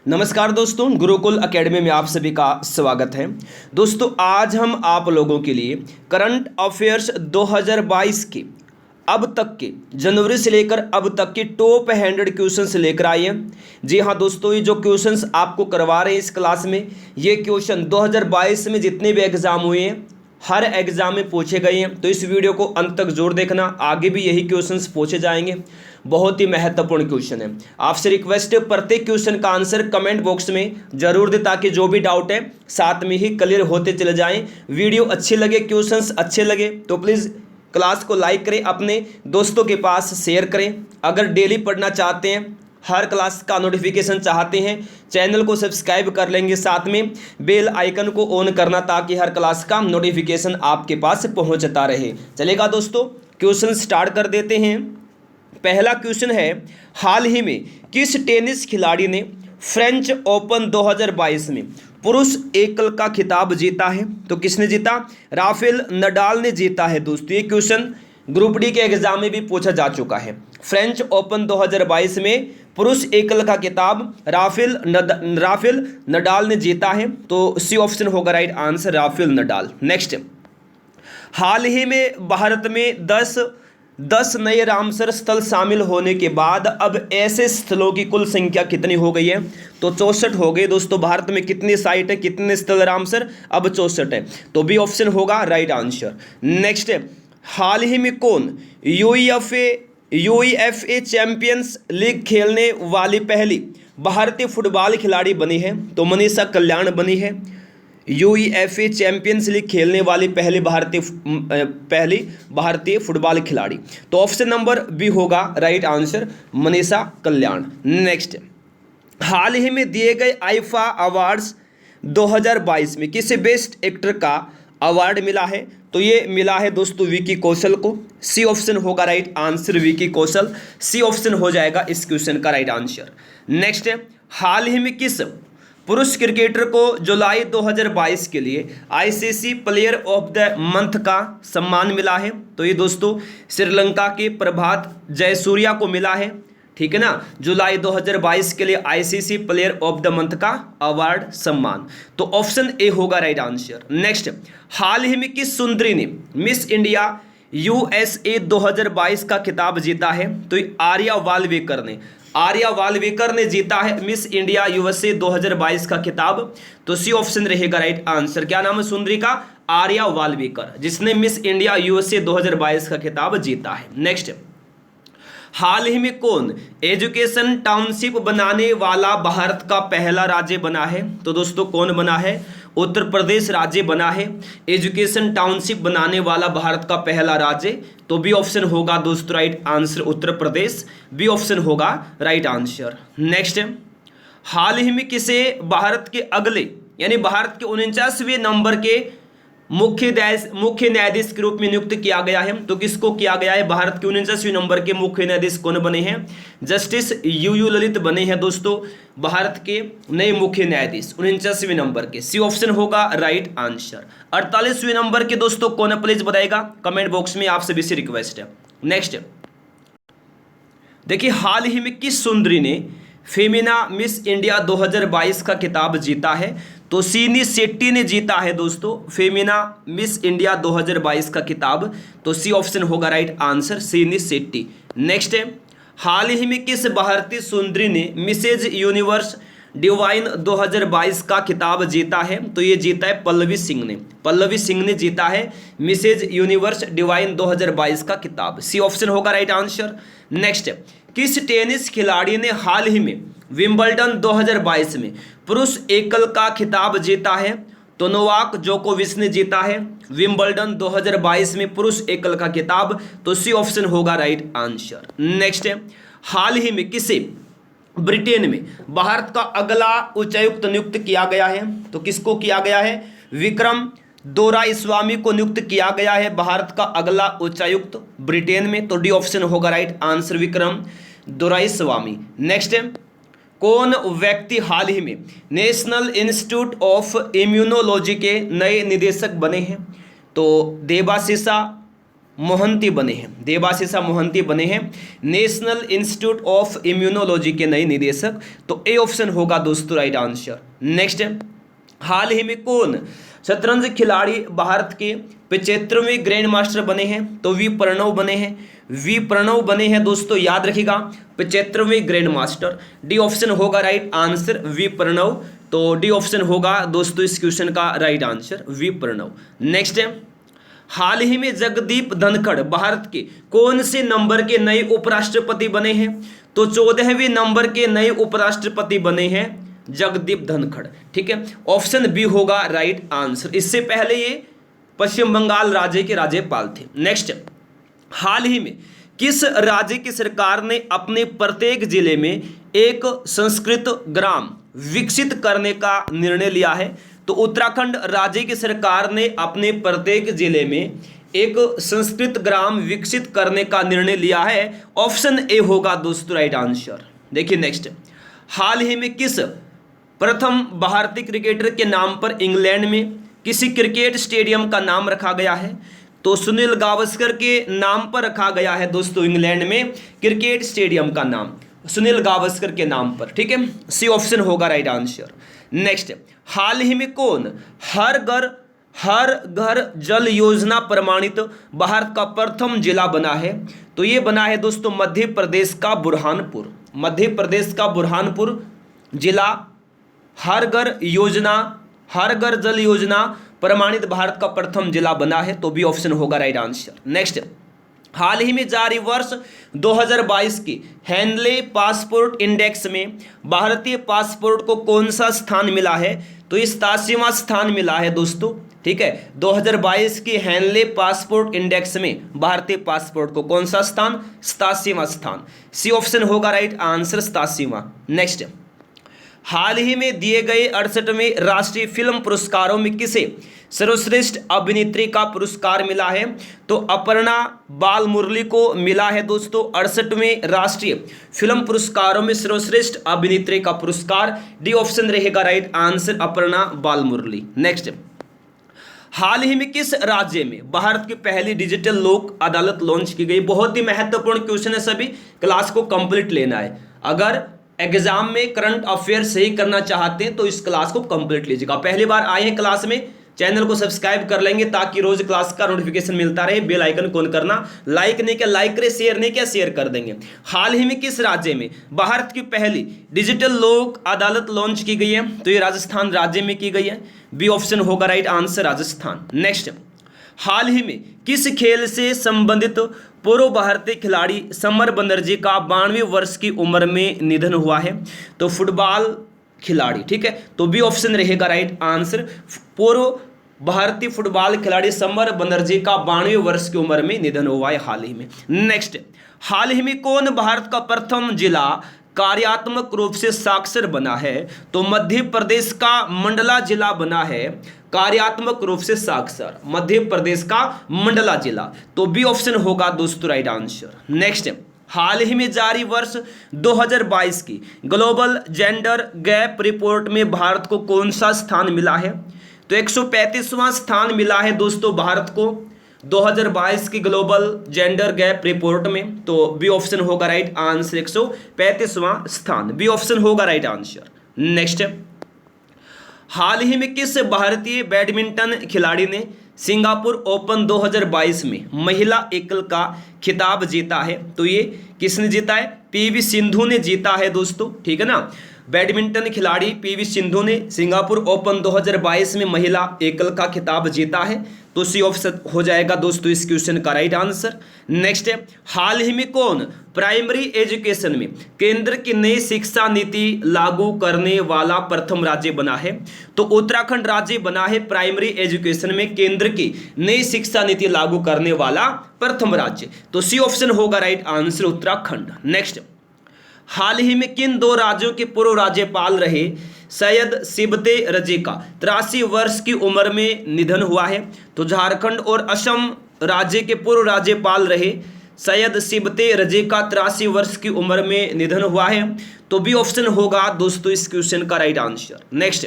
नमस्कार दोस्तों, गुरुकुल एकेडमी में आप सभी का स्वागत है। दोस्तों, आज हम आप लोगों के लिए करंट अफेयर्स 2022 के अब तक के जनवरी से लेकर अब तक के टॉप 100 क्वेश्चंस लेकर आए हैं। जी हाँ दोस्तों, ये जो क्वेश्चंस आपको करवा रहे हैं इस क्लास में, ये क्वेश्चन 2022 में जितने भी एग्जाम हुए हैं हर एग्जाम में पूछे गए हैं। तो इस वीडियो को अंत तक जरूर देखना, आगे भी यही क्वेश्चंस पूछे जाएंगे। बहुत ही महत्वपूर्ण क्वेश्चन है। आपसे रिक्वेस्ट है, प्रत्येक क्वेश्चन का आंसर कमेंट बॉक्स में जरूर दे, ताकि जो भी डाउट है साथ में ही क्लियर होते चले जाएं। वीडियो अच्छे लगे, क्वेश्चंस अच्छे लगे तो प्लीज़ क्लास को लाइक करें, अपने दोस्तों के पास शेयर करें। अगर डेली पढ़ना चाहते हैं, हर क्लास का नोटिफिकेशन चाहते हैं, चैनल को सब्सक्राइब कर लेंगे, साथ में बेल आइकन को ऑन करना, ताकि हर क्लास का नोटिफिकेशन आपके पास पहुंचता रहे। चलेगा दोस्तों, क्वेश्चन स्टार्ट कर देते हैं। पहला क्वेश्चन है, हाल ही में किस टेनिस खिलाड़ी ने फ्रेंच ओपन 2022 में पुरुष एकल का खिताब जीता है? तो किसने जीता? राफेल नडाल ने जीता है। दोस्तों, ये क्वेश्चन ग्रुप डी के एग्जाम में भी पूछा जा चुका है। फ्रेंच ओपन 2022 में पुरुष एकल का खिताब राफेल नडाल ने जीता है। तो सी ऑप्शन होगा right answer, Rafael Nadal. Next, हाल ही में भारत में 10 नए रामसर स्थल शामिल होने के बाद अब ऐसे स्थलों की कुल संख्या कितनी हो गई है? तो 64 हो गई। दोस्तों, भारत में कितनी साइट है, कितने स्थल रामसर? अब 64 है। तो बी ऑप्शन होगा राइट आंसर। नेक्स्ट, हाल ही में कौन यूईएफए चैंपियंस लीग खेलने वाली पहली भारतीय फुटबॉल खिलाड़ी बनी है? तो मनीषा कल्याण बनी है। यूईएफए चैंपियंस लीग खेलने वाली पहली भारतीय फुटबॉल खिलाड़ी। तो ऑप्शन नंबर बी होगा राइट आंसर, मनीषा कल्याण। नेक्स्ट, हाल ही में दिए गए आईफा अवार्ड्स 2022 में किसे बेस्ट एक्टर का अवार्ड मिला है? तो ये मिला है दोस्तों विकी कौशल को। सी ऑप्शन होगा right answer, Vicky Kaushal. C option हो जाएगा इस क्वेश्चन का राइट आंसर। नेक्स्ट, हाल ही में किस पुरुष क्रिकेटर को जुलाई 2022 के लिए ICC player of the month का सम्मान मिला है? तो ये दोस्तों श्रीलंका के प्रभात जयसूर्या को मिला है। ठीक है ना, जुलाई 2022 के लिए ICC player of the month का अवार्ड सम्मान। तो ऑप्शन ए होगा राइट आंसर। नेक्स्ट, हाल ही में किस सुंदरी ने मिस इंडिया यूएसए 2022 का खिताब जीता है? तो आर्या वाल्वेकर ने जीता है मिस इंडिया यूएसए 2022 का खिताब। तो सी ऑप्शन रहेगा राइट आंसर। क्या नाम है सुंदरी का? आर्या वाल्वेकर, जिसने मिस इंडिया यूएसए 2022 का खिताब जीता है। नेक्स्ट, हाल ही में कौन एजुकेशन टाउनशिप बनाने वाला भारत का पहला राज्य बना है? तो दोस्तों कौन बना है? उत्तर प्रदेश राज्य बना है एजुकेशन टाउनशिप बनाने वाला भारत का पहला राज्य। तो बी ऑप्शन होगा दोस्तों right answer, Uttar Pradesh. B option होगा राइट आंसर। नेक्स्ट, हाल ही में किसे भारत के अगले यानी भारत के 49वें नंबर के मुख्य न्यायाधीश के रूप में नियुक्त किया गया है? तो किसको किया गया है? भारत के 49वें नंबर के मुख्य न्यायाधीश कौन बने हैं? जस्टिस यूयू ललित बने हैं दोस्तों भारत के नए मुख्य न्यायाधीश 49वें नंबर के। सी ऑप्शन होगा राइट आंसर। 48वें नंबर के दोस्तों कौन है प्लीज बताएगा कमेंट बॉक्स में, आप सभी से रिक्वेस्ट है। नेक्स्ट देखिए, हाल ही में किस सुंदरी ने फेमिना मिस इंडिया 2022 का खिताब जीता है? तो सीनी शेट्टी ने जीता है दोस्तों फेमिना मिस इंडिया 2022 का खिताब। तो सी ऑप्शन होगा राइट आंसर, सीनी शेट्टी। नेक्स्ट है, हाल ही में किस भारतीय सुंदरी ने मिसेज यूनिवर्स डिवाइन 2022 का खिताब जीता है? तो ये जीता है पल्लवी सिंह ने जीता है मिसेज यूनिवर्स डिवाइन 2022 का खिताब। सी ऑप्शन होगा राइट आंसर। नेक्स्ट, किस टेनिस खिलाड़ी ने हाल ही में विंबलडन 2022 में पुरुष एकल का खिताब जीता है? तो नोवाक जोकोविच ने जीता है विंबलडन 2022 में पुरुष एकल का खिताब। तो सी ऑप्शन होगा राइट आंसर। नेक्स्ट है, हाल ही में किसे ब्रिटेन में भारत का अगला उच्चायुक्त नियुक्त किया गया है? तो किसको किया गया है? विक्रम दोराईस्वामी को नियुक्त किया गया है भारत का अगला उच्चायुक्त ब्रिटेन में। तो डी ऑप्शन होगा right answer, Vikram Doraiswamy. Next है, कौन व्यक्ति हाल ही में नेशनल इंस्टीट्यूट ऑफ इम्यूनोलॉजी के नए निदेशक बने हैं? तो देबाशिषा मोहंती बने हैं, देबाशीषा मोहंती बने हैं नेशनल इंस्टीट्यूट ऑफ इम्यूनोलॉजी के नए निदेशक। तो ए ऑप्शन होगा दोस्तों राइट आंसर। नेक्स्ट है, हाल ही में कौन शतरंज खिलाड़ी भारत के 75वें ग्रैंड मास्टर बने हैं? तो वी प्रणव बने हैं, वी प्रणव बने हैं दोस्तों, याद रखिएगा 75वें ग्रैंड मास्टर। डी ऑप्शन होगा राइट आंसर वी प्रणव। तो डी ऑप्शन होगा दोस्तों इस क्वेश्चन का right answer V Pranav. Next है, हाल ही में जगदीप धनखड़ भारत के कौन से नंबर के नए उपराष्ट्रपति बने हैं? तो 14वें नंबर के नए उपराष्ट्रपति बने हैं जगदीप धनखड़। ठीक है, ऑप्शन बी होगा राइट आंसर। इससे पहले ये पश्चिम बंगाल राज्य के राज्यपाल थे। नेक्स्ट, हाल ही में किस राज्य की सरकार ने अपने प्रत्येक जिले में एक संस्कृत ग्राम विकसित करने का निर्णय लिया है? तो उत्तराखंड राज्य की सरकार ने अपने प्रत्येक जिले में एक संस्कृत ग्राम विकसित करने का निर्णय लिया है। ऑप्शन ए होगा दोस्तों राइट आंसर। देखिए नेक्स्ट, हाल ही में किस प्रथम भारतीय क्रिकेटर के नाम पर इंग्लैंड में किसी क्रिकेट स्टेडियम का नाम रखा गया है? तो सुनील गावस्कर के नाम पर रखा गया है दोस्तों इंग्लैंड में क्रिकेट स्टेडियम का नाम, सुनील गावस्कर के नाम पर। ठीक है, सी ऑप्शन होगा राइट आंसर। नेक्स्ट, हाल ही में कौन हर घर जल योजना प्रमाणित भारत का प्रथम जिला बना है? तो ये बना है दोस्तों मध्य प्रदेश का बुरहानपुर। मध्य प्रदेश का बुरहानपुर जिला हर घर जल योजना प्रमाणित भारत का प्रथम जिला बना है। तो बी ऑप्शन होगा राइट आंसर। नेक्स्ट, हाल ही में जारी वर्ष 2022 की हैंडले पासपोर्ट इंडेक्स में भारतीय पासपोर्ट को कौन सा स्थान मिला है? तो इस 87वां स्थान मिला है दोस्तों। ठीक है, 2022 की हैंडले पासपोर्ट इंडेक्स में भारतीय पासपोर्ट को कौन सा स्थान? 87वां स्थान। सी ऑप्शन होगा राइट आंसर 87वां। नेक्स्ट, हाल ही में दिए गए 68वें राष्ट्रीय फिल्म पुरस्कारों में किसे सर्वश्रेष्ठ अभिनेत्री का पुरस्कार मिला है? तो अपर्णा बालमुरली को मिला है दोस्तों 68वें राष्ट्रीय फिल्म पुरस्कारों में सर्वश्रेष्ठ अभिनेत्री का पुरस्कार। डी ऑप्शन रहेगा right answer Aparna Balamurali. Next, हाल ही में किस राज्य में भारत की पहली डिजिटल लोक अदालत लॉन्च की गई? बहुत ही महत्वपूर्ण क्वेश्चन है, सभी क्लास को कंप्लीट लेना है। अगर एग्जाम में करंट अफेयर सही करना चाहते हैं तो इस क्लास को कंप्लीट लीजिएगा। पहली बार आए हैं क्लास में, चैनल को सब्सक्राइब कर लेंगे ताकि रोज क्लास का नोटिफिकेशन मिलता रहे। बेल आइकन कौन करना, लाइक नहीं किया लाइक करें, शेयर नहीं किया शेयर कर देंगे। हाल ही में किस राज्य में भारत की पहली डिजिटल लोक अदालत लॉन्च की गई है? तो ये राजस्थान राज्य में की गई है। बी ऑप्शन होगा राइट आंसर राजस्थान। नेक्स्ट, हाल ही में किस खेल से संबंधित पूर्व भारतीय खिलाड़ी समर बनर्जी का 92 वर्ष की उम्र में निधन हुआ है? तो फुटबॉल खिलाड़ी। ठीक है, तो बी ऑप्शन रहेगा राइट आंसर। पूर्व भारतीय फुटबॉल खिलाड़ी समर बनर्जी का 92 वर्ष की उम्र में निधन हुआ है हाल ही में। नेक्स्ट, हाल ही में कौन भारत का प्रथम जिला कार्यात्मक रूप से साक्षर बना है? तो मध्य प्रदेश का मंडला जिला बना है कार्यात्मक रूप से साक्षर, मध्य प्रदेश का मंडला जिला। तो बी ऑप्शन होगा दोस्तों राइट आंसर। नेक्स्ट, हाल ही में जारी वर्ष 2022 की ग्लोबल जेंडर गैप रिपोर्ट में भारत को कौन सा स्थान मिला है? तो 135वां स्थान मिला है दोस्तों भारत को 2022 की ग्लोबल जेंडर गैप रिपोर्ट में। तो बी ऑप्शन होगा राइट आंसर 135वां स्थान। बी ऑप्शन होगा राइट आंसर। नेक्स्ट, हाल ही में किस भारतीय बैडमिंटन खिलाड़ी ने सिंगापुर ओपन 2022 में महिला एकल का खिताब जीता है? तो ये किसने जीता है? पीवी सिंधु ने जीता है दोस्तों। ठीक है ना, बैडमिंटन खिलाड़ी पीवी सिंधु ने सिंगापुर ओपन 2022 में महिला एकल का खिताब जीता है। तो सी ऑप्शन हो जाएगा दोस्तों इस क्वेश्चन का राइट आंसर। नेक्स्ट है, हाल ही में कौन प्राइमरी एजुकेशन में केंद्र की नई शिक्षा नीति लागू करने वाला प्रथम राज्य बना है? तो उत्तराखंड राज्य बना है प्राइमरी एजुकेशन में केंद्र की नई शिक्षा नीति लागू करने वाला प्रथम राज्य। तो सी ऑप्शन होगा राइट आंसर उत्तराखंड। नेक्स्ट, हाल ही में किन दो राज्यों के पूर्व राज्यपाल रहे सैयद सिबते रजे का 83 वर्ष की उम्र में निधन हुआ है? तो झारखंड और असम राज्य के पूर्व राज्यपाल रहे सैयद सिबते रजे का 83 वर्ष की उम्र में निधन हुआ है। तो बी ऑप्शन होगा दोस्तों इस क्वेश्चन का राइट आंसर। नेक्स्ट,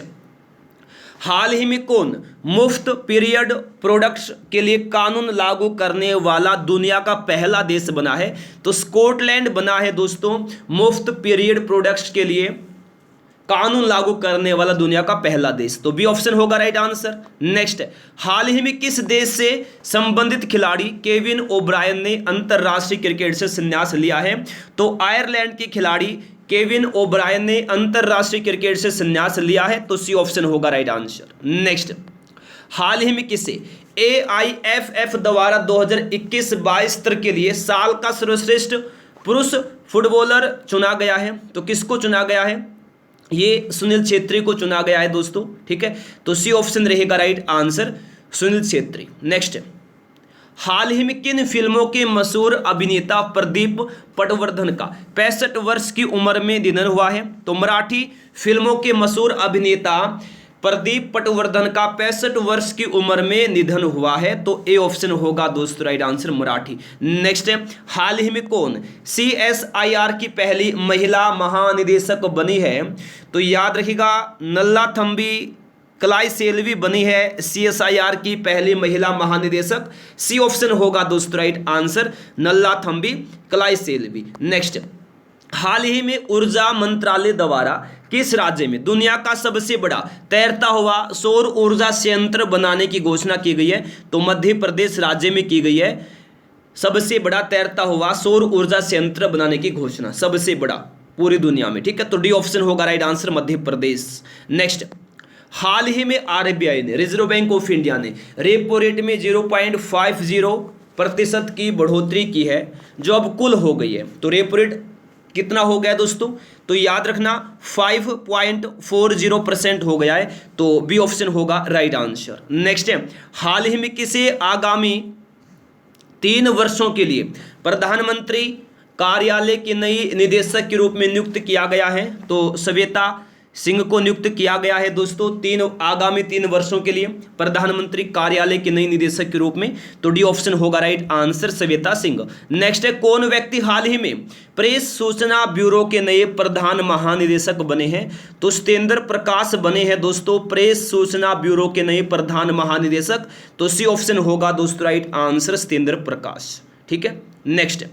हाल ही में कौन मुफ्त पीरियड प्रोडक्ट्स के लिए कानून लागू करने वाला दुनिया का पहला देश बना है? तो स्कॉटलैंड बना है दोस्तों मुफ्त पीरियड प्रोडक्ट्स के लिए कानून लागू करने वाला दुनिया का पहला देश। तो बी ऑप्शन होगा राइट आंसर। नेक्स्ट, हाल ही में किस देश से संबंधित खिलाड़ी केविन ओब्रायन ने अंतरराष्ट्रीय क्रिकेट से संन्यास लिया है? तो आयरलैंड के खिलाड़ी केविन ओब्रायन ने अंतरराष्ट्रीय क्रिकेट से संन्यास लिया है। तो सी ऑप्शन होगा राइट आंसर। नेक्स्ट, हाल ही में किसे AIFF द्वारा 2021-22 सत्र के लिए साल का सर्वश्रेष्ठ पुरुष फुटबॉलर चुना गया है? तो किसको चुना गया है? ये सुनील छेत्री को चुना गया है दोस्तों, ठीक है। तो सी ऑप्शन रहेगा right answer, Sunil Chhetri. Next, हाल ही में किन फिल्मों के मशहूर अभिनेता प्रदीप पटवर्धन का 65 वर्ष की उम्र में निधन हुआ है? तो मराठी फिल्मों के मशहूर अभिनेता प्रदीप पटवर्धन का 65 वर्ष की उम्र में निधन हुआ है। तो ए ऑप्शन होगा दोस्तों राइट आंसर, मराठी। नेक्स्ट है, हाल ही में कौन CSIR की पहली महिला महानिदेशक बनी है? तो याद रखिएगा नल्लाथम्बी कलाईसेल्वी बनी है CSIR की पहली महिला महानिदेशक। सी ऑप्शन होगा दोस्तों राइट आंसर, नल्लाथम्बी कलाईसेल्वी। नेक्स्ट, हाल ही में ऊर्जा मंत्रालय द्वारा किस राज्य में दुनिया का सबसे बड़ा तैरता हुआ सौर ऊर्जा संयंत्र बनाने की घोषणा की गई है? तो मध्य प्रदेश राज्य में की गई है सबसे बड़ा तैरता हुआ सौर ऊर्जा संयंत्र बनाने की घोषणा, सबसे बड़ा पूरी दुनिया में, ठीक है। तो डी ऑप्शन होगा right answer, Madhya Pradesh. Next, हाल ही में RBI ने, रिजर्व बैंक ऑफ इंडिया ने रेपो रेट में 0.50% की बढ़ोतरी की है जो अब कुल हो गई है। तो रेपो रेट कितना हो गया दोस्तों? तो याद रखना 5.40% हो गया है। तो बी ऑप्शन होगा राइट आंसर। नेक्स्ट है, हाल ही में किसे आगामी 3 वर्षों के लिए प्रधानमंत्री कार्यालय के नई निदेशक के रूप में नियुक्त किया गया है? तो श्वेता सिंह को नियुक्त किया गया है दोस्तों आगामी 3 वर्षों के लिए प्रधानमंत्री कार्यालय के नई निदेशक के रूप में। तो डी ऑप्शन होगा right answer, Shweta Singh. Next है, कौन व्यक्ति हाल ही में प्रेस सूचना ब्यूरो के नए प्रधान महानिदेशक बने हैं? तो सत्येंद्र प्रकाश बने हैं दोस्तों प्रेस सूचना ब्यूरो के नए प्रधान महानिदेशक। तो सी ऑप्शन होगा दोस्तों राइट आंसर, सत्येंद्र प्रकाश, ठीक है। नेक्स्ट,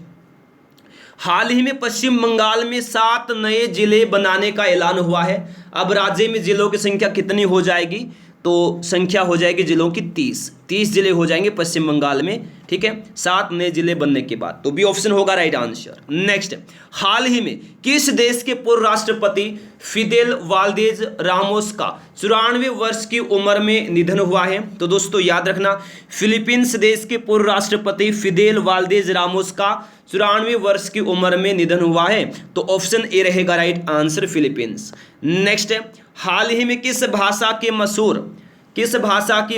हाल ही में पश्चिम बंगाल में 7 नए जिले बनाने का ऐलान हुआ है। अब राज्य में जिलों की संख्या कितनी हो जाएगी? तो संख्या हो जाएगी जिलों की 30 जिले हो जाएंगे पश्चिम बंगाल में, ठीक है, 7 नए जिले बनने के बाद। तो बी ऑप्शन होगा राइट आंसर। नेक्स्ट, हाल ही में किस देश के पूर्व राष्ट्रपति फिदेल वाल्देज रामोस का 94 वर्ष की उम्र में निधन हुआ है? तो दोस्तों याद रखना फिलीपींस देश के पूर्व राष्ट्रपति फिदेल वाल्देज रामोस का 94 वर्ष की उम्र में निधन हुआ है। तो ऑप्शन ए रहेगा राइट आंसर, फिलीपींस। नेक्स्ट है, हाल ही में किस भाषा की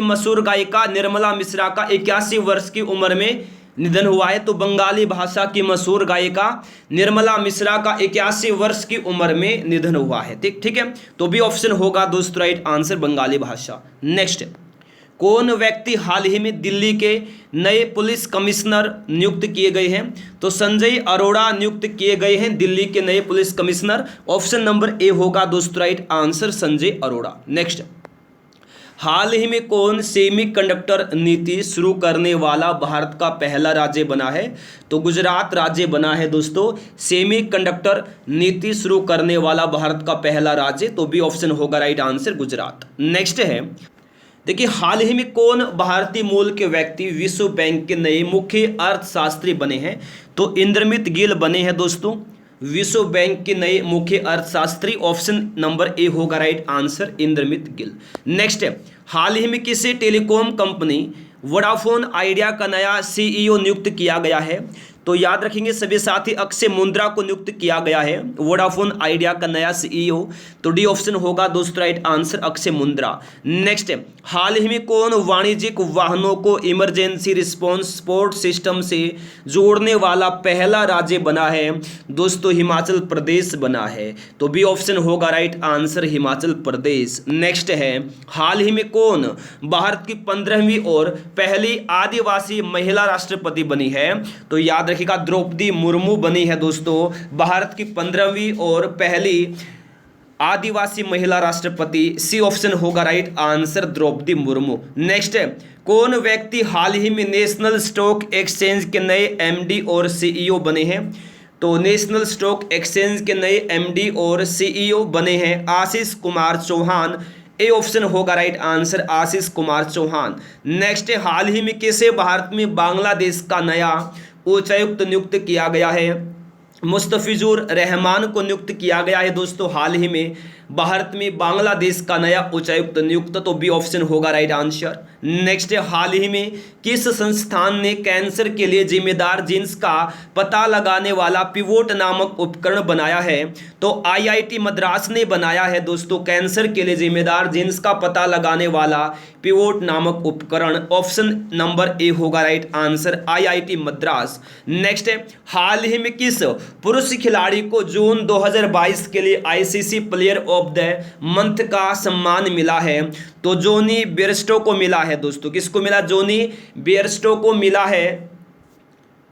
मशहूर गायिका निर्मला मिश्रा का 81 वर्ष की उम्र में निधन हुआ है? तो बंगाली भाषा की मशहूर गायिका निर्मला मिश्रा का 81 वर्ष की उम्र में निधन हुआ है, ठीक है। तो भी ऑप्शन होगा दोस्तों राइट आंसर, बंगाली भाषा। नेक्स्ट, कौन व्यक्ति हाल ही में दिल्ली के नए पुलिस कमिश्नर नियुक्त किए गए हैं? तो संजय अरोड़ा नियुक्त किए गए हैं दिल्ली के नए police commissioner. Option number A होगा दोस्तों right answer, Sanjay Arora. Next, हाल ही में कौन सेमीकंडक्टर नीति शुरू करने वाला भारत का पहला राज्य बना है? तो गुजरात राज्य बना है दोस्तों सेमीकंडक्टर नीति शुरू करने वाला भारत का पहला राज्य। तो बी ऑप्शन होगा राइट आंसर, गुजरात। नेक्स्ट है, देखिए हाल ही में कौन भारतीय मूल के व्यक्ति विश्व बैंक के नए मुख्य अर्थशास्त्री बने हैं? तो इंद्रमित गिल बने हैं दोस्तों विश्व बैंक के नए मुख्य अर्थशास्त्री। ऑप्शन नंबर ए होगा राइट आंसर, इंद्रमित गिल। नेक्स्ट है, हाल ही में किसे टेलीकॉम कंपनी वोडाफोन आइडिया का नया CEO नियुक्त किया गया है? तो याद रखेंगे सभी साथी, अक्षय मुंद्रा को नियुक्त किया गया है वोडाफोन आइडिया का नया CEO। तो डी ऑप्शन होगा दोस्तों right answer, Akshay Mundra. Next, हाल ही में कौन वाणिज्यिक वाहनों को इमरजेंसी रिस्पॉन्स सपोर्ट सिस्टम से जोड़ने वाला पहला राज्य बना है? दोस्तों हिमाचल प्रदेश बना है। तो बी ऑप्शन होगा right answer, Himachal Pradesh. Next है, हाल ही में कौन भारत की 15वीं और पहली आदिवासी महिला राष्ट्रपति बनी है? तो याद रखिएगा द्रौपदी मुर्मू बनी है दोस्तों भारत की 15वीं और पहली आदिवासी महिला राष्ट्रपति, सी ऑप्शन होगा right answer Draupadi Murmu. Next है, कौन व्यक्ति हाल ही में नेशनल स्टॉक एक्सचेंज के नए एमडी और सीईओ बने हैं? तो नेशनल स्टॉक एक्सचेंज के नए एमडी और सीईओ बने हैं आशीष कुमार चौहान। ए ऑप्शन होगा right answer Ashish Kumar Chauhan. Next है, हाल ही में किसे भारत में बांग्लादेश का नया उच्चायुक्त नियुक्त किया गया है? मुस्तफिजुर रहमान को नियुक्त किया गया है दोस्तों हाल ही में भारत में बांग्लादेश का नया उच्चायुक्त नियुक्त, तो बी ऑप्शन होगा राइट आंसर। नेक्स्ट है, हाल ही में किस संस्थान ने कैंसर के लिए जिम्मेदार जीन्स का पता लगाने वाला पिवोट नामक उपकरण बनाया है? तो आईआईटी मद्रास ने बनाया है दोस्तों कैंसर के लिए जिम्मेदार जीन्स का पता लगाने वाला पिवोट नामक उपकरण। ऑप्शन नंबर ए होगा right answer IIT Madras. Next है, हाल ही में किस पुरुष खिलाड़ी को जून 2022 के लिए ICC player of the month का सम्मान मिला है? तो जोनी बेयरस्टो को मिला है दोस्तों। किसको मिला? जोनी बेयरस्टो को मिला है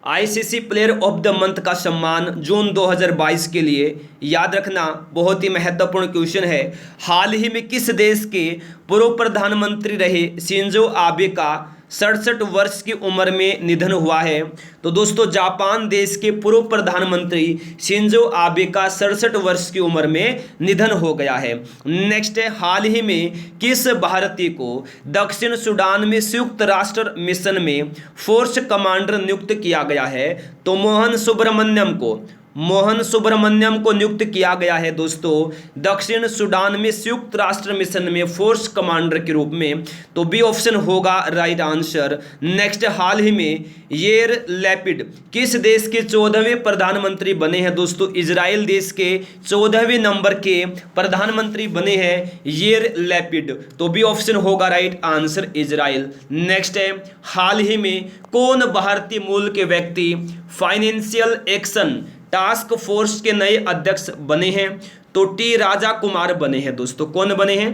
ICC player of the month का सम्मान जून 2022 के लिए। याद रखना बहुत ही महत्वपूर्ण क्वेश्चन है। हाल ही में किस देश के पूर्व प्रधानमंत्री रहे शिंजो आबे का 67 वर्ष की उम्र में निधन हुआ है? तो दोस्तों जापान देश के पूर्व प्रधानमंत्री शिंजो आबे का 67 वर्ष की उम्र में निधन हो गया है। नेक्स्ट है, हाल ही में किस भारतीय को दक्षिण सूडान में संयुक्त राष्ट्र मिशन में फोर्स कमांडर नियुक्त किया गया है? तो मोहन सुब्रमण्यम को नियुक्त किया गया है दोस्तों दक्षिण सूडान में संयुक्त राष्ट्र मिशन में फोर्स कमांडर के रूप में, तो बी ऑप्शन होगा राइट आंसर। नेक्स्ट, हाल ही में येर लैपिड किस देश के 14वें प्रधानमंत्री बने हैं दोस्तों? इजराइल देश के 14वें नंबर के प्रधानमंत्री बने हैं येर लैपिड, तो बी ऑप्शन होगा राइट आंसर इजराइल। नेक्स्ट है, हाल ही में कौन भारतीय मूल के व्यक्ति फाइनेंशियल एक्शन टास्क फोर्स के नए अध्यक्ष बने हैं? तो टी राजा कुमार बने हैं दोस्तों। कौन बने हैं?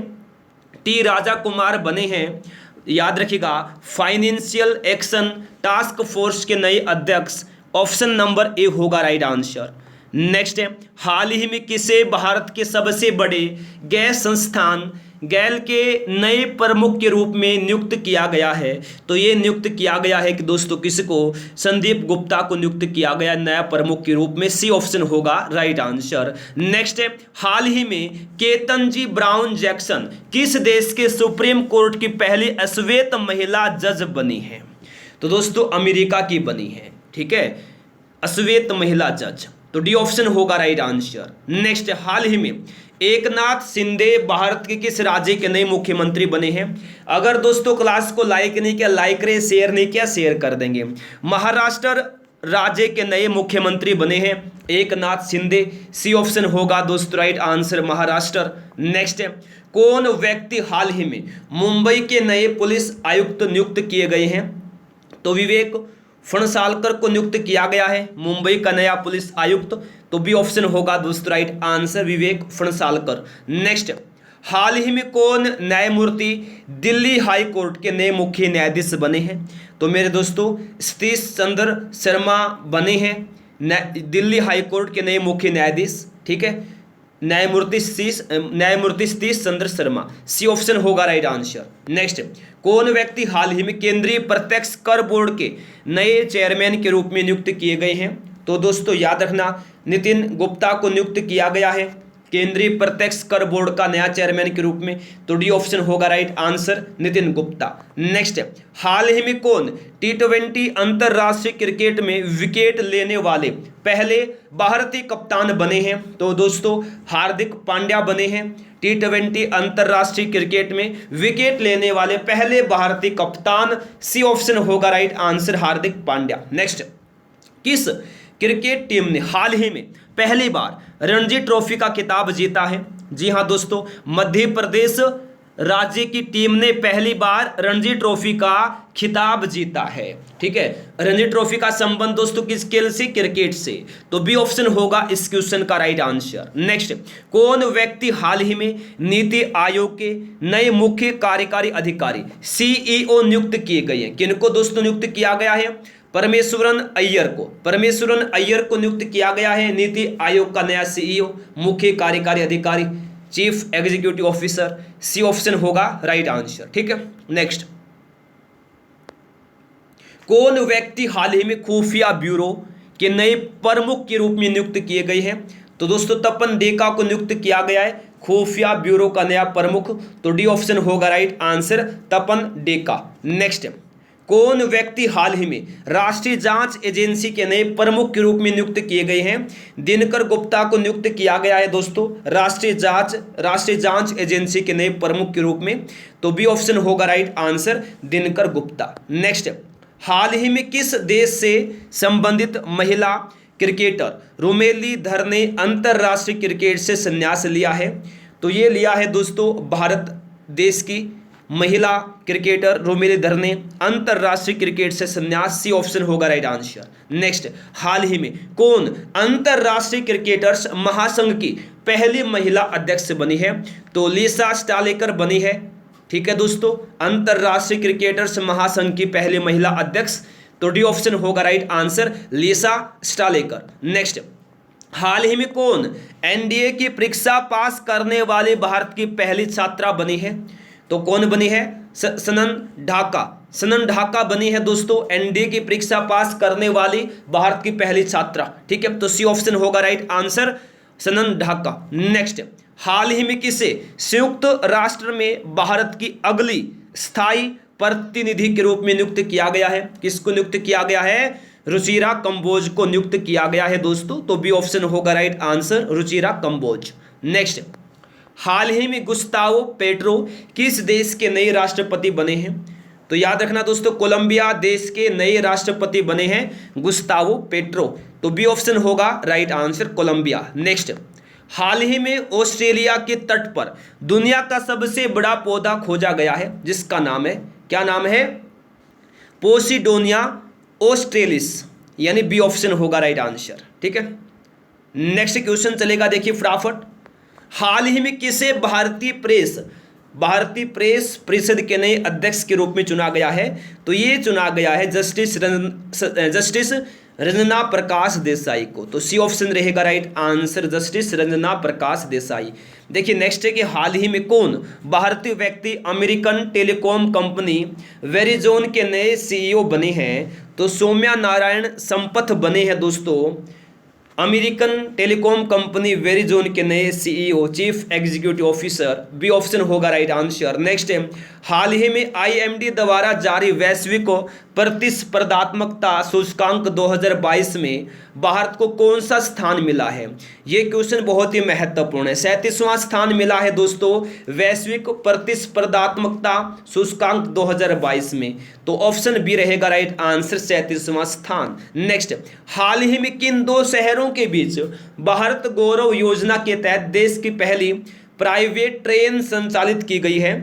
टी राजा कुमार बने हैं। याद रखिएगा फाइनेंशियल एक्शन टास्क फोर्स के नए अध्यक्ष ऑप्शन नंबर ए होगा राइट आंसर। नेक्स्ट है, हाल ही में किसे भारत के सबसे बड़े गैस संस्थान गैल के नए प्रमुख के रूप में नियुक्त किया गया है? तो ये नियुक्त किया गया है कि दोस्तों किसको? संदीप गुप्ता को नियुक्त किया गया नया प्रमुख के रूप में। सी ऑप्शन होगा राइट आंसर। नेक्स्ट है, हाल ही में केतनजी ब्राउन जैक्सन किस देश के सुप्रीम कोर्ट की पहली श्वेत महिला जज बनी है? तो दोस्तों अमेरिका की बनी है, ठीक है, श्वेत महिला जज, तो डी ऑप्शन होगा राइट आंसर। नेक्स्ट, हाल ही में एकनाथ शिंदे भारत के किस राज्य के नए मुख्यमंत्री बने हैं? अगर दोस्तों क्लास को लाइक नहीं किया लाइक करें, शेयर नहीं किया शेयर कर देंगे। महाराष्ट्र राज्य के नए मुख्यमंत्री बने हैं एकनाथ शिंदे, सी ऑप्शन होगा दोस्तों राइट आंसर महाराष्ट्र। नेक्स्ट है, कौन व्यक्ति हाल ही में मुंबई के नए पुलिस आयुक्त नियुक्त किए गए हैं? तो विवेक फणसालकर को नियुक्त किया गया है मुंबई का नया पुलिस आयुक्त, तो बी ऑप्शन होगा दोस्तों राइट आंसर विवेक फणसालकर। नेक्स्ट, हाल ही में कौन न्यायमूर्ति दिल्ली हाई कोर्ट के नए मुख्य न्यायाधीश बने हैं? तो मेरे दोस्तों सतीश चंद्र शर्मा बने हैं दिल्ली हाई कोर्ट के नए मुख्य न्यायाधीश, ठीक है, न्यायमूर्ति सतीश चंद्र शर्मा, सी ऑप्शन होगा राइट आंसर। नेक्स्ट, कौन व्यक्ति हाल ही में केंद्रीय प्रत्यक्ष कर बोर्ड के नए चेयरमैन के रूप में नियुक्त किए गए हैं? तो दोस्तों याद रखना नितिन गुप्ता को नियुक्त किया गया है केंद्रीय प्रत्यक्ष कर बोर्ड का नया चेयरमैन के रूप में, तो डी ऑप्शन होगा right answer Nitin Gupta. Next, हाल ही में कौन T20 अंतरराष्ट्रीय क्रिकेट में विकेट लेने वाले पहले भारतीय कप्तान बने हैं? तो दोस्तों हार्दिक पांड्या बने हैं T20 अंतरराष्ट्रीय क्रिकेट में विकेट लेने वाले पहले भारतीय कप्तान, सी ऑप्शन होगा right answer Hardik Pandya. Next, किस क्रिकेट टीम ने हाल ही में पहली बार रणजी ट्रॉफी का खिताब जीता है? जी हां दोस्तों, मध्य प्रदेश राज्य की टीम ने पहली बार रणजी ट्रॉफी का खिताब जीता है, ठीक है। रणजी ट्रॉफी का संबंध दोस्तों किस खेल से? क्रिकेट से, तो बी ऑप्शन होगा इस क्वेश्चन का राइट आंसर। नेक्स्ट, कौन व्यक्ति हाल ही में नीति आयोग के नए मुख्य कार्यकारी अधिकारी CEO नियुक्त किए गए हैं? किनको दोस्तों नियुक्त किया गया है? परमेश्वरन अय्यर को नियुक्त किया गया है नीति आयोग का नया CEO मुख्य कार्यकारी अधिकारी। Chief executive officer. C option होगा राइट आंसर। ठीक है, नेक्स्ट, कौन व्यक्ति हाल ही में खुफिया ब्यूरो के नए प्रमुख के रूप में नियुक्त किए गए हैं? तो दोस्तों तपन डेका को नियुक्त किया गया है खुफिया ब्यूरो का नया प्रमुख, तो डी ऑप्शन होगा राइट आंसर, तपन डेका। नेक्स्ट, कौन व्यक्ति हाल ही में राष्ट्रीय जांच एजेंसी के नए प्रमुख के रूप में नियुक्त किए गए हैं? दिनकर गुप्ता को नियुक्त किया गया है दोस्तों राष्ट्रीय जांच एजेंसी के नए प्रमुख के रूप में, तो बी ऑप्शन होगा right answer, Dinkar Gupta. Next, हाल ही में किस देश से संबंधित महिला क्रिकेटर रोमेली धर ने अंतर्राष्ट्रीय क्रिकेट से संन्यास लिया है? तो ये लिया है दोस्तों भारत देश की महिला क्रिकेटर रोमेली धर ने अंतर्राष्ट्रीय क्रिकेट से संन्यास। सी ऑप्शन होगा राइट आंसर। नेक्स्ट, हाल ही में कौन अंतर्राष्ट्रीय क्रिकेटर्स महासंघ की पहली महिला अध्यक्ष बनी है? तो लिसा स्टालेकर बनी है। ठीक है दोस्तों, अंतर्राष्ट्रीय क्रिकेटर्स महासंघ की पहली महिला अध्यक्ष, तो डी ऑप्शन होगा राइट आंसर, लिसा स्टालेकर। नेक्स्ट, हाल ही में कौन एनडीए की परीक्षा पास करने वाली भारत की पहली छात्रा बनी है? तो कौन बनी है? सनन ढाका बनी है दोस्तों एनडीए की परीक्षा पास करने वाली भारत की पहली छात्रा। ठीक है, तो सी ऑप्शन होगा राइट आंसर, सनन ढाका। नेक्स्ट, हाल ही में किसे संयुक्त राष्ट्र में भारत की अगली स्थायी प्रतिनिधि के रूप में नियुक्त किया गया है? किसको नियुक्त किया गया है? रुचिरा कंबोज को नियुक्त किया गया है दोस्तों, तो बी ऑप्शन होगा right answer, Ruchira Kamboj. Next, हाल ही में गुस्तावो पेट्रो किस देश के नए राष्ट्रपति बने हैं? तो याद रखना दोस्तों, कोलंबिया देश के नए राष्ट्रपति बने हैं गुस्तावो पेट्रो, तो बी ऑप्शन होगा राइट आंसर, कोलंबिया। नेक्स्ट, हाल ही में ऑस्ट्रेलिया के तट पर दुनिया का सबसे बड़ा पौधा खोजा गया है, जिसका नाम है, क्या नाम है? पोसिडोनिया ऑस्ट्रेलिस, यानी बी ऑप्शन होगा राइट आंसर। ठीक है, नेक्स्ट क्वेश्चन चलेगा, देखिए फटाफट। हाल ही में किसे भारतीय प्रेस परिषद के नए अध्यक्ष के रूप में चुना गया है? तो ये चुना गया है जस्टिस रंजना प्रकाश देसाई को, तो सी ऑप्शन रहेगा right answer, justice Ranjana Prakash Desai. देखिए नेक्स्ट है कि हाल ही में कौन भारतीय व्यक्ति अमेरिकन टेलीकॉम कंपनी वेरिजोन के नए सीईओ बने हैं? तो सौम्या नारायण संपथ बने हैं दोस्तों अमेरिकन टेलीकॉम कंपनी वेरिजोन के नए CEO, chief executive officer, B option होगा राइट आंसर। नेक्स्ट है, हाल ही में आईएमडी द्वारा जारी वैश्विक प्रतिस्पर्धात्मकता सूचकांक 2022 में भारत को कौन सा स्थान मिला है? ये क्वेश्चन बहुत ही महत्वपूर्ण है। 37वां स्थान मिला है दोस्तों वैश्विक प्रतिस्पर्धात्मकता सूचकांक 2022 में, तो ऑप्शन बी रहेगा राइट आंसर, 37वां स्थान। नेक्स्ट, हाल ही में किन दो शहरों के बीच भारत गौरव योजना के तहत देश की पहली प्राइवेट ट्रेन संचालित की गई है?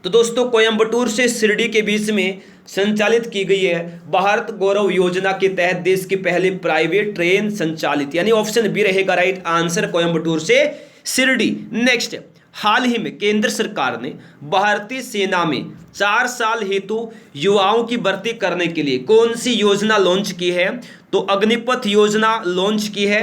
तो दोस्तों कोयंबटूर से शिरडी के बीच में संचालित की गई है भारत गौरव योजना के तहत देश की पहली प्राइवेट ट्रेन संचालित, यानी ऑप्शन बी रहेगा राइट आंसर, कोयंबटूर से शिरडी। नेक्स्ट, हाल ही में केंद्र सरकार ने भारतीय सेना में 4 साल हेतु युवाओं की भर्ती करने के लिए कौन सी योजना लॉन्च की है? तो अग्निपथ योजना लॉन्च की है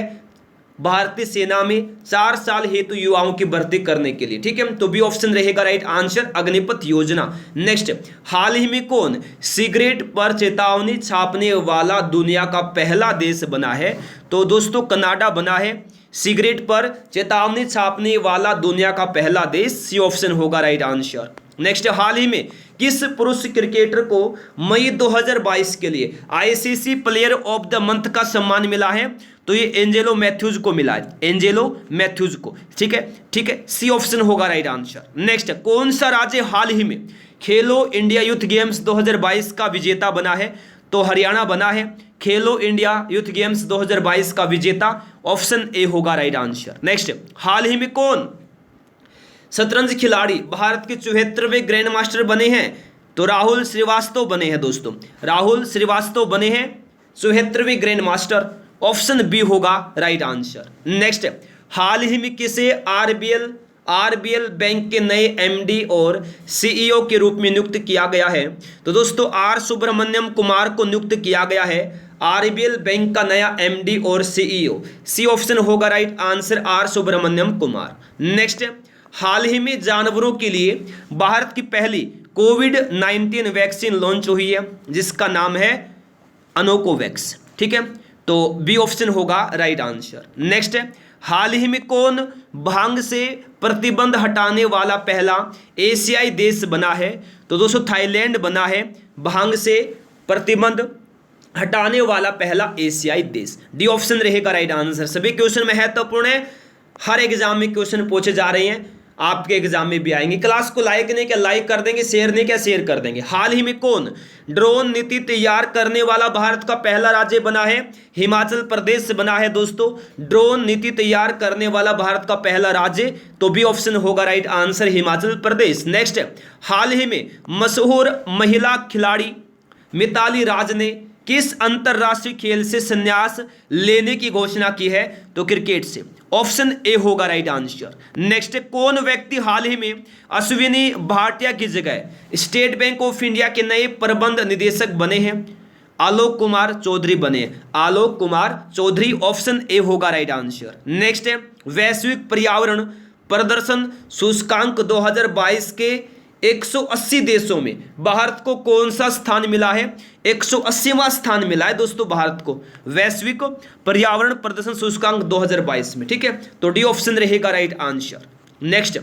भारतीय सेना में 4 साल हेतु युवाओं की भर्ती करने के लिए। ठीक है, तो बी ऑप्शन रहेगा राइट आंसर, अग्निपथ योजना। नेक्स्ट, हाल ही में कौन सिगरेट पर चेतावनी छापने वाला दुनिया का पहला देश बना है? तो दोस्तों कनाडा बना है सिगरेट पर चेतावनी छापने वाला दुनिया का पहला देश, सी ऑप्शन होगा राइट आंसर। नेक्स्ट, हाल ही में किस पुरुष क्रिकेटर को मई 2022 के लिए ICC player of the month का सम्मान मिला है? तो ये एंजेलो मैथ्यूज को मिला है, एंजेलो मैथ्यूज को। ठीक है, सी ऑप्शन होगा राइट आंसर। नेक्स्ट, कौन सा राज्य हाल ही में खेलो इंडिया यूथ गेम्स 2022 का विजेता बना है? तो हरियाणा बना है खेलो इंडिया यूथ गेम्स 2022 का विजेता, ऑप्शन ए होगा राइट आंसर। नेक्स्ट, हाल ही में कौन शतरंज खिलाड़ी भारत के 74वें ग्रैंड मास्टर बने हैं? तो राहुल श्रीवास्तव बने हैं दोस्तों, राहुल श्रीवास्तव बने हैं 74वें ग्रैंड मास्टर, ऑप्शन बी होगा राइट आंसर। नेक्स्ट, हाल ही में किसे आरबीएल बैंक के नए एमडी और सीईओ के रूप में नियुक्त किया गया है? तो दोस्तों आर सुब्रमण्यम कुमार को नियुक्त किया गया है आरबीएल बैंक का नया एमडी और सीईओ, सी ऑप्शन होगा right answer, R Subramaniam Kumar. Next, हाल ही में जानवरों के लिए भारत की पहली कोविड-19 वैक्सीन लॉन्च हुई है जिसका नाम है अनोकोवैक्स। ठीक है, तो बी ऑप्शन होगा राइट आंसर। नेक्स्ट है, हाल ही में कौन भांग से प्रतिबंध हटाने वाला पहला एशियाई देश बना है? तो दोस्तों थाईलैंड बना है भांग से प्रतिबंध हटाने वाला पहला एशियाई देश। डी ऑप्शन रहेगा राइट आंसर। सभी क्वेश्चन महत्वपूर्ण है, हर एग्जाम में क्वेश्चन पूछे जा रहे हैं, आपके एग्जाम में भी आएंगे। क्लास को लाइक नहीं क्या लाइक कर देंगे, शेयर नहीं क्या शेयर कर देंगे। हाल ही में कौन ड्रोन नीति तैयार करने वाला भारत का पहला राज्य बना है? हिमाचल प्रदेश बना है दोस्तों ड्रोन नीति तैयार करने वाला भारत का पहला राज्य, तो बी ऑप्शन होगा right answer Himachal Pradesh. Next, हाल ही में मशहूर महिला खिलाड़ी मिताली राज ने किस अंतरराष्ट्रीय खेल से संन्यास लेने की घोषणा की है? तो क्रिकेट से। ऑप्शन ए होगा राइट आंसर। नेक्स्ट, कौन व्यक्ति हाल ही में अश्विनी भाटिया की जगह स्टेट बैंक ऑफ इंडिया के नए प्रबंध निदेशक बने हैं? आलोक कुमार चौधरी बने। आलोक कुमार चौधरी, ऑप्शन ए होगा राइट आंसर। नेक्स्ट है, वैश्विक पर्यावरण प्रदर्शन सूचकांक 2022 के 180 देशों में भारत को कौन सा स्थान मिला है? 180वां स्थान मिला है दोस्तों भारत को वैश्विक पर्यावरण प्रदर्शन सूचकांक 2022 में। ठीक है, तो डी ऑप्शन रहेगा राइट आंसर। नेक्स्ट,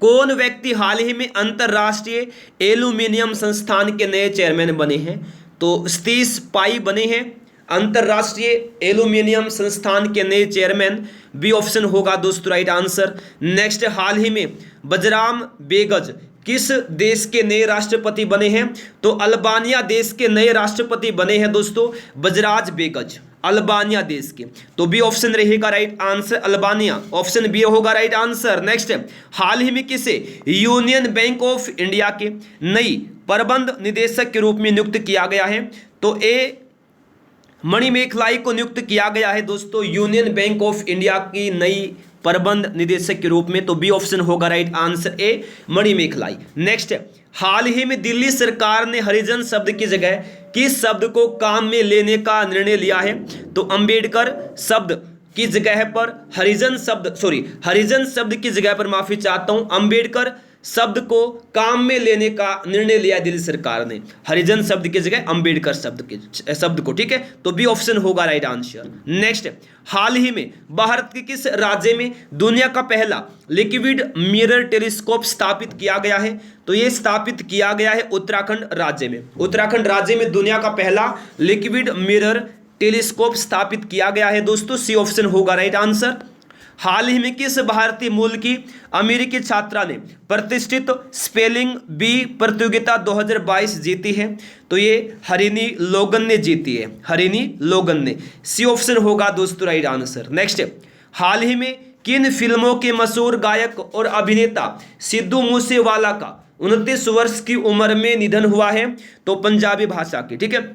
कौन व्यक्ति हाल ही में अंतरराष्ट्रीय एल्यूमिनियम संस्थान के नए चेयरमैन बने हैं? तो सतीश पाई बने हैं अंतरराष्ट्रीय एल्यूमिनियम संस्थान के नए चेयरमैन। बी ऑप्शन होगा दोस्तों राइट आंसर। नेक्स्ट, हाल ही में बजराम बेगज किस देश के नए राष्ट्रपति बने हैं? तो अल्बानिया देश के नए राष्ट्रपति बने हैं दोस्तों बजराज बेगज, अल्बानिया देश के, तो बी ऑप्शन रहेगा right answer Albania, option B होगा राइट आंसर। नेक्स्ट, हाल ही में किसे यूनियन बैंक ऑफ इंडिया के नई प्रबंध निदेशक के रूप में नियुक्त किया गया है? तो ए मणिमेखलाई को नियुक्त किया गया है दोस्तों यूनियन बैंक ऑफ इंडिया की नई प्रबंध निदेशक के रूप में, तो बी ऑप्शन होगा राइट आंसर ए मणिमेखलाई। नेक्स्ट, हाल ही में दिल्ली सरकार ने हरिजन शब्द की जगह किस शब्द को काम में लेने का निर्णय लिया है? तो अंबेडकर शब्द की जगह पर हरिजन शब्द की जगह पर माफी चाहता हूं, अंबेडकर शब्द को काम में लेने का निर्णय लिया दिल्ली सरकार ने, हरिजन शब्द की जगह अंबेडकर शब्द को। ठीक है, तो बी ऑप्शन होगा राइट आंसर। नेक्स्ट, हाल ही में भारत के किस राज्य में दुनिया का पहला लिक्विड मिरर टेलीस्कोप स्थापित किया गया है? तो ये स्थापित किया गया है उत्तराखंड राज्य में। उत्तराखंड राज्य में दुनिया का पहला लिक्विड मिरर टेलीस्कोप स्थापित किया गया है दोस्तों, सी ऑप्शन होगा राइट आंसर। हाल ही में किस भारतीय मूल की अमेरिकी छात्रा ने प्रतिष्ठित स्पेलिंग बी प्रतियोगिता 2022 जीती है? तो ये हरिनी लोगन ने जीती है, हरिनी लोगन ने, सी ऑप्शन होगा दोस्तों राइट आंसर। नेक्स्ट, हाल ही में किन फिल्मों के मशहूर गायक और अभिनेता सिद्धू मूसेवाला का 29 वर्ष की उम्र में निधन हुआ है? तो पंजाबी भाषा की। ठीक है,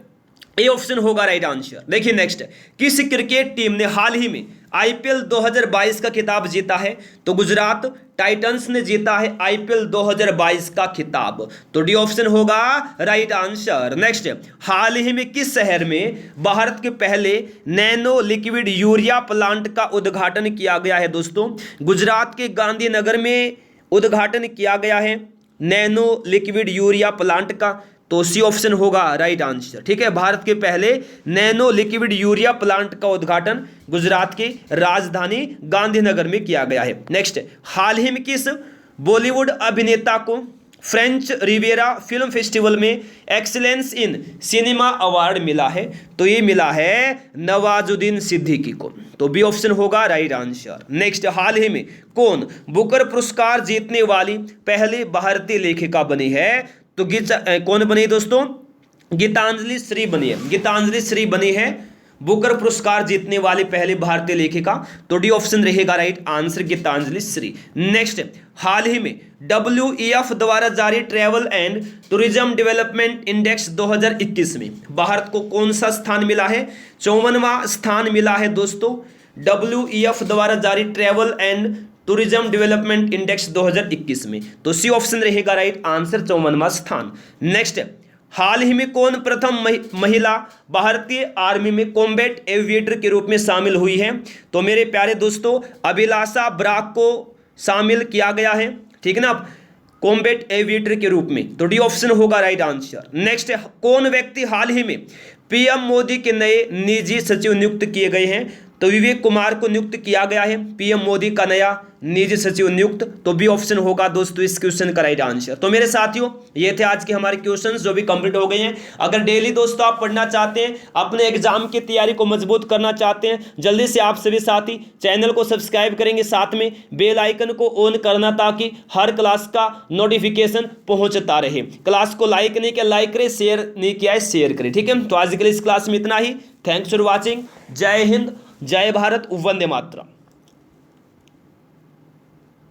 ए ऑप्शन होगा राइट आंसर। देखिए नेक्स्ट, किस क्रिकेट टीम ने हाल ही में आईपीएल 2022 का खिताब जीता है? तो गुजरात टाइटंस ने जीता है आईपीएल 2022 का खिताब, तो डी ऑप्शन होगा राइट आंसर। नेक्स्ट, हाल ही में किस शहर में भारत के पहले नैनो लिक्विड यूरिया प्लांट का उद्घाटन किया गया है दोस्तों? गुजरात के गांधीनगर में उद्घाटन किया गया है नैनो लिक्विड यूरिया प्लांट का, तो सी ऑप्शन होगा राइट आंसर। ठीक है, भारत के पहले नैनो लिक्विड यूरिया प्लांट का उद्घाटन गुजरात की राजधानी गांधीनगर में किया गया है। नेक्स्ट, हाल ही में किस बॉलीवुड अभिनेता को फ्रेंच रिवियरा फिल्म फेस्टिवल में एक्सीलेंस इन सिनेमा अवार्ड मिला है? तो ये मिला है नवाजुद्दीन सिद्दीकी को, तो बी ऑप्शन होगा राइट आंसर। नेक्स्ट, हाल ही में कौन बुकर पुरस्कार जीतने वाली पहली भारतीय लेखिका बनी है? तो कौन बनी दोस्तों? गीतांजलि श्री बनी है, गीतांजलि श्री बनी है बुकर पुरस्कार जीतने वाली पहली भारतीय लेखिका, तो डी ऑप्शन रहेगा right answer Geetanjali Shree. Next, हाल ही में WEF द्वारा जारी travel and tourism development index 2021 में भारत को कौन सा स्थान मिला है? 54वां स्थान मिला है दोस्तों WEF द्वारा जारी travel and tourism development index 2021 में, तो सी ऑप्शन रहेगा राइट आंसर 54वां स्थान। नेक्स्ट, हाल ही में कौन प्रथम महिला भारतीय आर्मी में कॉम्बैट एविएटर के रूप में शामिल हुई है? तो मेरे प्यारे दोस्तों, अभिलाषा ब्राक को शामिल किया गया है, ठीक है ना, कॉम्बैट एविएटर के रूप में। तो डी ऑप्शन होगा राइट आंसर। नेक्स्ट, कौन व्यक्ति हाल ही में पीएम मोदी के नए निजी सचिव नियुक्त किए गए हैं? तो विवेक कुमार को नियुक्त किया गया है पीएम मोदी का नया निजी सचिव नियुक्त। तो बी ऑप्शन होगा दोस्तों इस क्वेश्चन का राइट आंसर। तो मेरे साथियों, ये थे आज के हमारे क्वेश्चंस जो भी कंप्लीट हो गए हैं। अगर डेली दोस्तों आप पढ़ना चाहते हैं, अपने एग्जाम की तैयारी को मजबूत करना चाहते हैं, जल्दी से आप सभी साथी चैनल को सब्सक्राइब करेंगे, साथ में बेल आइकन को ऑन करना ताकि हर क्लास का नोटिफिकेशन पहुंचता रहे। क्लास को लाइक नहीं किया लाइक करें, शेयर नहीं किया है शेयर करें, ठीक है। तो आज के लिए इस क्लास में इतना ही। Thanks for watching. जय हिंद, जय भारत, वंदे मातरम।